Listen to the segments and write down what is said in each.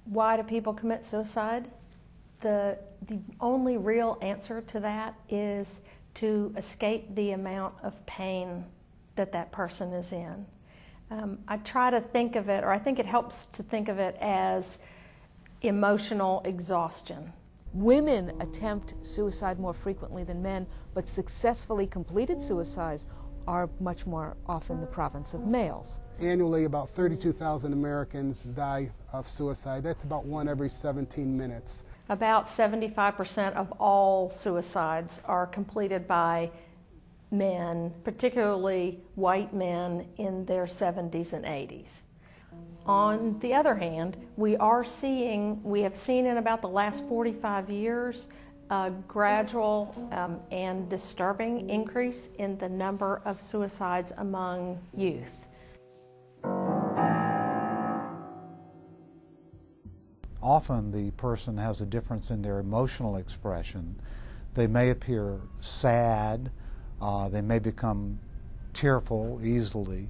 Why do people commit suicide? The only real answer to that is to escape the amount of pain that that person is in. I try to think of it, or I think it helps to think of it as emotional exhaustion. Women attempt suicide more frequently than men, but successfully completed suicides are much more often the province of males. Annually, about 32,000 Americans die of suicide. That's about one every 17 minutes. About 75% of all suicides are completed by men, particularly white men in their 70s and 80s. On the other hand, we have seen in about the last 45 years a gradual and disturbing increase in the number of suicides among youth. Often the person has a difference in their emotional expression. They may appear sad, they may become tearful easily.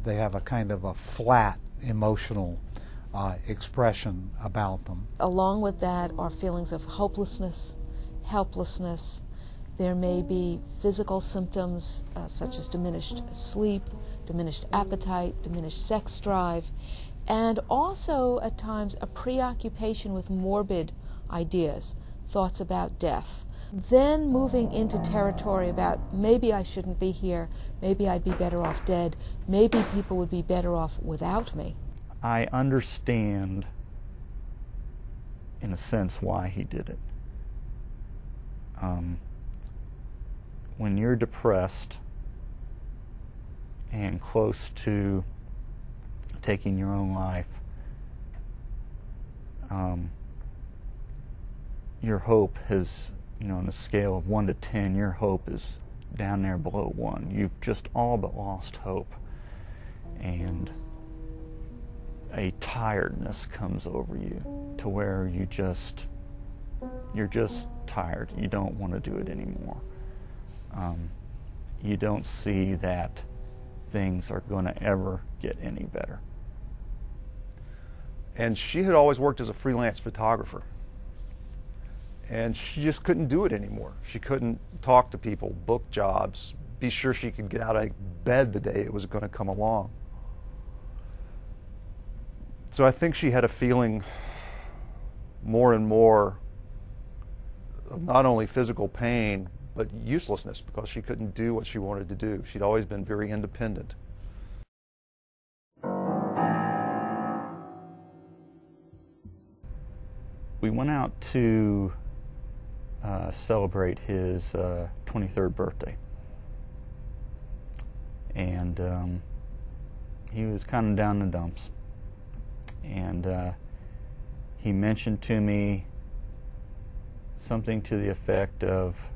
They have a kind of a flat emotional expression about them. Along with that are feelings of hopelessness, helplessness. There may be physical symptoms such as diminished sleep, diminished appetite, diminished sex drive, and also at times a preoccupation with morbid ideas, thoughts about death. Then moving into territory about maybe I shouldn't be here, maybe I'd be better off dead, maybe people would be better off without me. I understand, in a sense, why he did it. When you're depressed and close to taking your own life, your hope has, on a scale of 1 to 10, your hope is down there below 1. You've just all but lost hope. And a tiredness comes over you to where you're just tired. You don't want to do it anymore. You don't see that things are going to ever get any better. And she had always worked as a freelance photographer. And she just couldn't do it anymore. She couldn't talk to people, book jobs, be sure she could get out of bed the day it was going to come along. So I think she had a feeling more and more of not only physical pain, but uselessness, because she couldn't do what she wanted to do. She'd always been very independent. We went out to celebrate his 23rd birthday. And he was kind of down in the dumps. And he mentioned to me something to the effect of,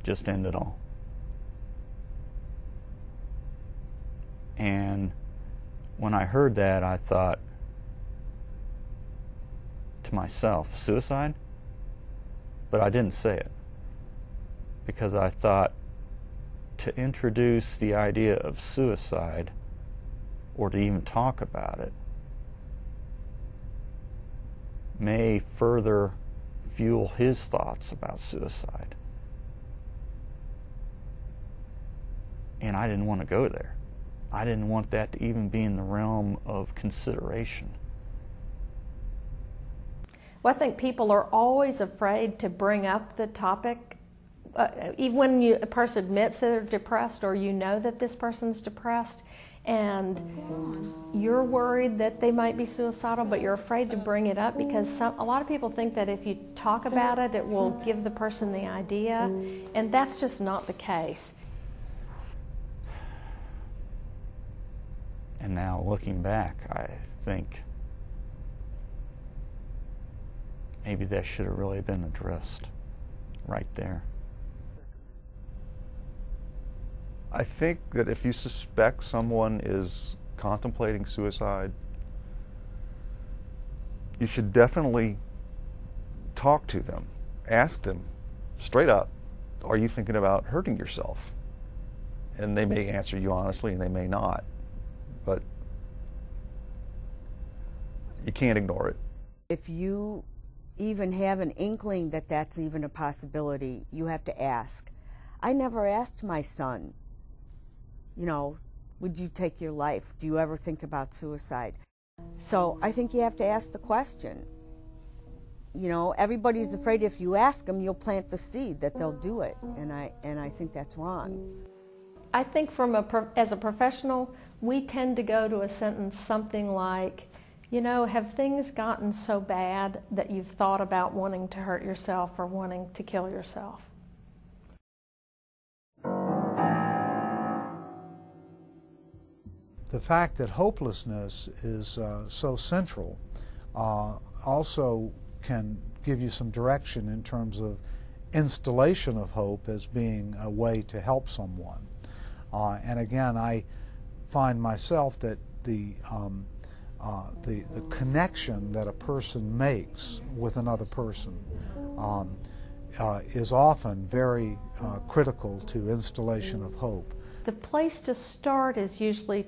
just end it all. And when I heard that, I thought to myself, suicide? But I didn't say it, because I thought to introduce the idea of suicide, or to even talk about it, may further fuel his thoughts about suicide. And I didn't want to go there. I didn't want that to even be in the realm of consideration. Well, I think people are always afraid to bring up the topic. Even when a person admits that they're depressed, or that this person's depressed, and you're worried that they might be suicidal, but you're afraid to bring it up because a lot of people think that if you talk about it, it will give the person the idea, and that's just not the case. And now looking back, I think maybe that should have really been addressed right there. I think that if you suspect someone is contemplating suicide, you should definitely talk to them. Ask them straight up, are you thinking about hurting yourself? And they may answer you honestly and they may not, but you can't ignore it. If you even have an inkling that that's even a possibility, you have to ask. I never asked my son, you know, would you take your life? Do you ever think about suicide? So I think you have to ask the question. You know, everybody's afraid if you ask them, you'll plant the seed that they'll do it, and I think that's wrong. I think as a professional, we tend to go to a sentence something like, you know, have things gotten so bad that you've thought about wanting to hurt yourself or wanting to kill yourself? The fact that hopelessness is so central also can give you some direction in terms of installation of hope as being a way to help someone. And again, I find myself that the connection that a person makes with another person is often very critical to installation of hope. The place to start is usually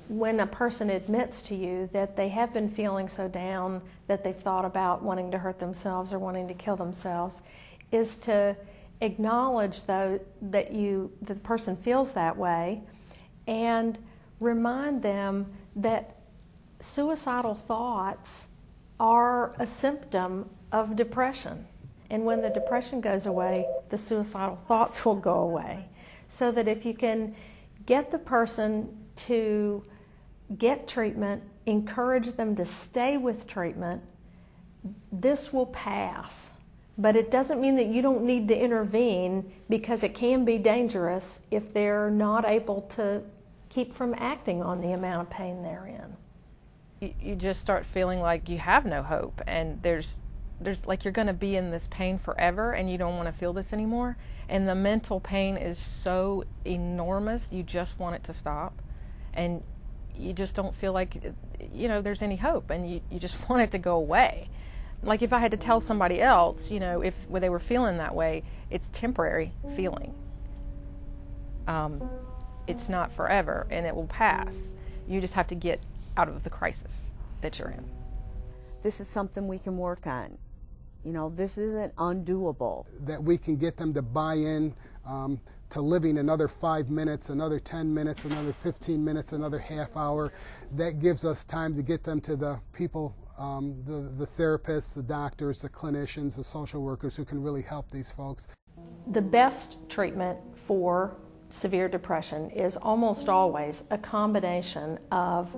when a person admits to you that they have been feeling so down that they've thought about wanting to hurt themselves or wanting to kill themselves, is to acknowledge though that the person feels that way and remind them that suicidal thoughts are a symptom of depression. And when the depression goes away, the suicidal thoughts will go away. So that if you can get the person to get treatment, encourage them to stay with treatment, this will pass. But it doesn't mean that you don't need to intervene, because it can be dangerous if they're not able to keep from acting on the amount of pain they're in. You just start feeling like you have no hope, and there's like you're going to be in this pain forever and you don't want to feel this anymore, and the mental pain is so enormous you just want it to stop, and you just don't feel like, you know, there's any hope, and you just want it to go away. Like if I had to tell somebody else, you know, if they were feeling that way, it's temporary feeling. It's not forever, and it will pass. You just have to get out of the crisis that you're in. This is something we can work on. You know, this isn't undoable. That we can get them to buy in to living another 5 minutes, another 10 minutes, another 15 minutes, another half hour. That gives us time to get them to the people, the therapists, the doctors, the clinicians, the social workers who can really help these folks. The best treatment for severe depression is almost always a combination of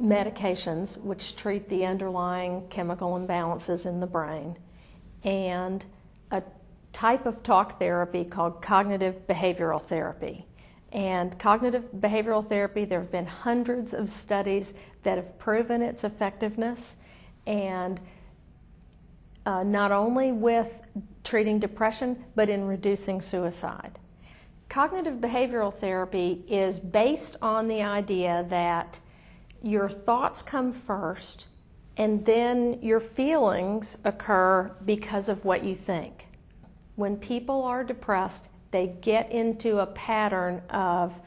medications which treat the underlying chemical imbalances in the brain, and a type of talk therapy called cognitive behavioral therapy. And cognitive behavioral therapy, there have been hundreds of studies that have proven its effectiveness, and not only with treating depression, but in reducing suicide. Cognitive behavioral therapy is based on the idea that your thoughts come first, and then your feelings occur because of what you think. When people are depressed, they get into a pattern of,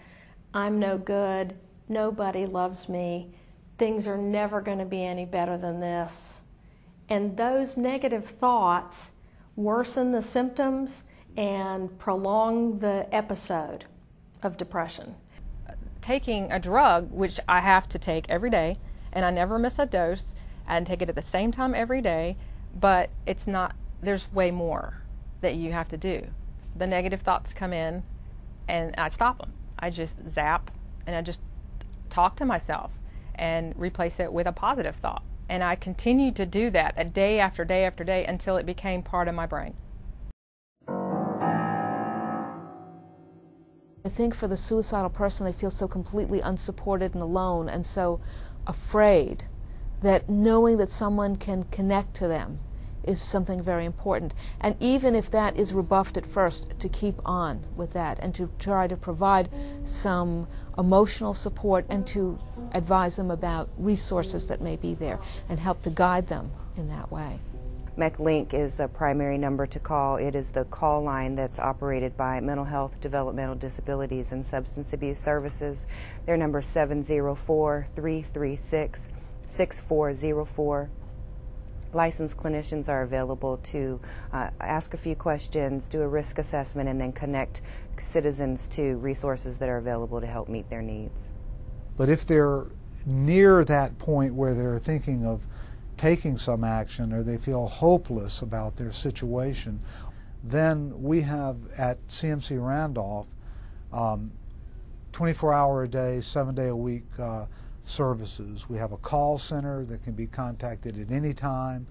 I'm no good, nobody loves me, things are never going to be any better than this. And those negative thoughts worsen the symptoms and prolong the episode of depression. Taking a drug, which I have to take every day, and I never miss a dose, and take it at the same time every day, but it's not, there's way more that you have to do. The negative thoughts come in, and I stop them. I just zap, and talk to myself and replace it with a positive thought. And I continued to do that a day after day after day until it became part of my brain. I think for the suicidal person, they feel so completely unsupported and alone and so afraid that knowing that someone can connect to them is something very important. And even if that is rebuffed at first, to keep on with that and to try to provide some emotional support and to advise them about resources that may be there and help to guide them in that way. MEC-Link is a primary number to call. It is the call line that's operated by Mental Health, Developmental Disabilities, and Substance Abuse Services. Their number is 704-336-6404. Licensed clinicians are available to ask a few questions, do a risk assessment, and then connect citizens to resources that are available to help meet their needs. But if they're near that point where they're thinking of taking some action or they feel hopeless about their situation, then we have at CMC Randolph 24-hour-a-day, 7-day-a-week services. We have a call center that can be contacted at any time.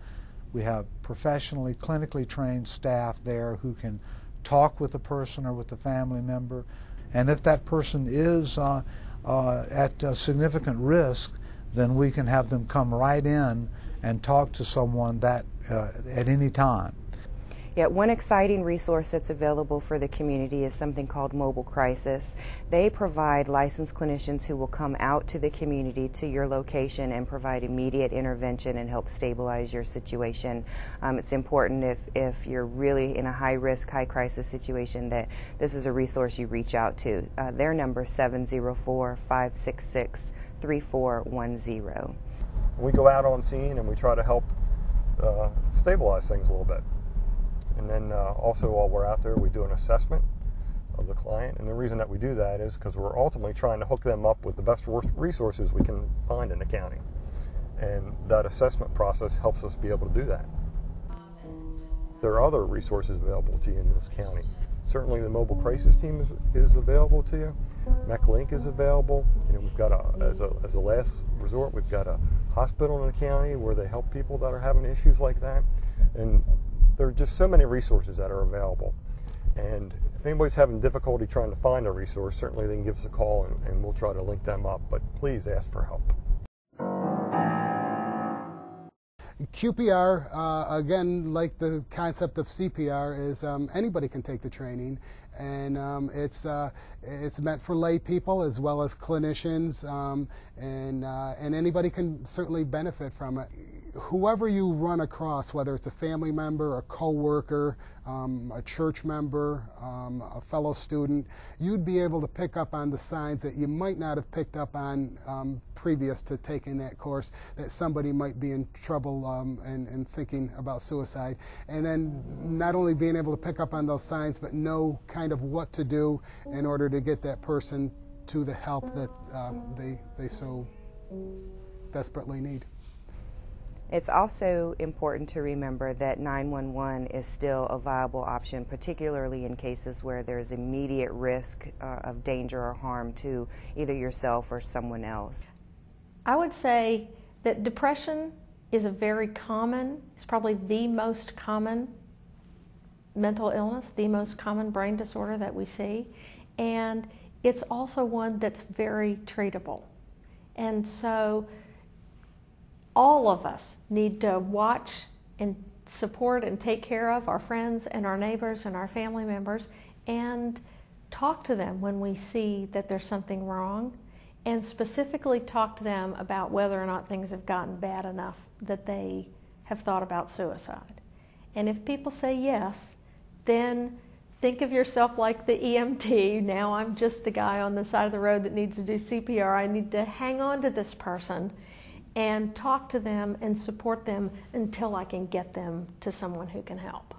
We have professionally, clinically trained staff there who can talk with the person or with the family member. And if that person is at significant risk, then we can have them come right in and talk to someone that at any time. Yeah, one exciting resource that's available for the community is something called Mobile Crisis. They provide licensed clinicians who will come out to the community, to your location, and provide immediate intervention and help stabilize your situation. It's important if you're really in a high-risk, high-crisis situation that this is a resource you reach out to. Their number is 704-566-3410. We go out on scene and we try to help stabilize things a little bit. And then also while we're out there, we do an assessment of the client. And the reason that we do that is because we're ultimately trying to hook them up with the best resources we can find in the county. And that assessment process helps us be able to do that. There are other resources available to you in this county. Certainly the mobile crisis team is available to you. MEC-Link is available. You know, we've got as a last resort, we've got a hospital in the county where they help people that are having issues like that. And there are just so many resources that are available. And if anybody's having difficulty trying to find a resource, certainly they can give us a call and we'll try to link them up. But please ask for help. QPR, again, like the concept of CPR, is anybody can take the training, and it's meant for lay people as well as clinicians, and anybody can certainly benefit from it. Whoever you run across, whether it's a family member, a coworker, a church member, a fellow student, you'd be able to pick up on the signs that you might not have picked up on previous to taking that course, that somebody might be in trouble and thinking about suicide. And then not only being able to pick up on those signs, but know kind of what to do in order to get that person to the help that they so desperately need. It's also important to remember that 911 is still a viable option, particularly in cases where there's immediate risk of danger or harm to either yourself or someone else. I would say that depression is it's probably the most common mental illness, the most common brain disorder that we see, and it's also one that's very treatable. And so all of us need to watch and support and take care of our friends and our neighbors and our family members and talk to them when we see that there's something wrong, and specifically talk to them about whether or not things have gotten bad enough that they have thought about suicide. And if people say yes, then think of yourself like the EMT. Now I'm just the guy on the side of the road that needs to do CPR. I need to hang on to this person and talk to them and support them until I can get them to someone who can help.